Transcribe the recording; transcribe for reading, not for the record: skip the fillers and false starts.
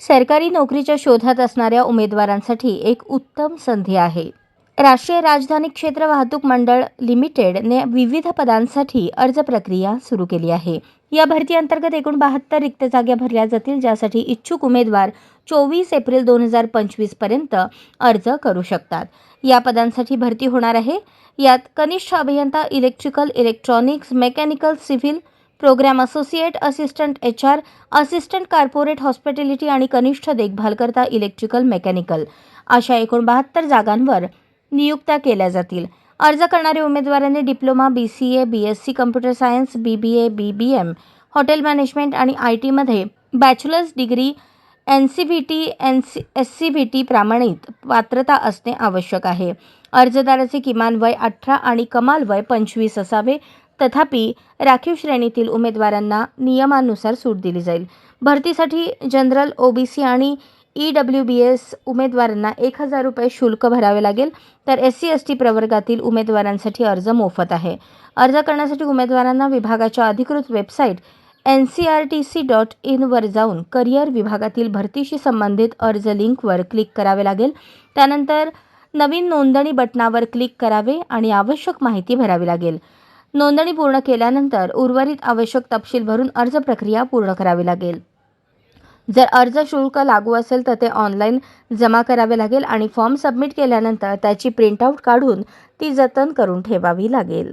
सरकारी नोकरीच्या शोधात असणाऱ्या उमेदवारांसाठी एक उत्तम संधी आहे. राष्ट्रीय राजधानी क्षेत्र वाहतूक मंडळ लिमिटेडने विविध पदांसाठी अर्ज प्रक्रिया सुरू केली आहे. या भरती अंतर्गत एकूण 72 रिक्त जागा भरल्या जातील, ज्यासाठी इच्छुक उमेदवार 24 एप्रिल 2025 पर्यंत अर्ज करू शकतात. या पदांसाठी भरती होणार आहे. यात कनिष्ठ अभियंता electrical, electronics, mechanical, civil, program associate, assistant HR, assistant corporate hospitality आणि कनिष्ठ देखभालकर्ता इलेक्ट्रिकल मेकॅनिकल अशा एकूण 72 जागांवर नियुक्त्या केल्या जातील. अर्ज करणाऱ्या उमेदवारांनी diploma, BCA, BSc computer science, BBA, BBM, hotel management आणि IT मध्ये बॅचलर्स डिग्री, NCVT, SCVT प्रमाणित पात्रता असणे आवश्यक आहे. अर्जदाराचे किमान वय 18 आणि कमाल वय 25 असावे. तथापि राखीव श्रेणीतील उमेदवारांना नियमानुसार सूट दिली जाईल. भरतीसाठी जनरल, OBC आणि EWBS उमेदवारांना 1000 रुपये शुल्क भरावे लागेल, तर SC/ST प्रवर्गातील उमेदवारांसाठी अर्ज मोफत आहे. अर्ज करण्यासाठी उमेदवारांना विभागाच्या अधिकृत वेबसाईट ncrtc.in वर जाऊन करिअर विभागातील भरतीशी संबंधित अर्ज लिंकवर क्लिक करावे लागेल. त्यानंतर नवीन नोंदणी बटणावर क्लिक करावे आणि आवश्यक माहिती भरावी लागेल. नोंदणी पूर्ण केल्यानंतर उर्वरित आवश्यक तपशील भरून अर्ज प्रक्रिया पूर्ण करावी लागेल. जर अर्ज शुल्क लागू असेल तर ते ऑनलाईन जमा करावे लागेल आणि फॉर्म सबमिट केल्यानंतर त्याची प्रिंटआउट काढून ती जतन करून ठेवावी लागेल.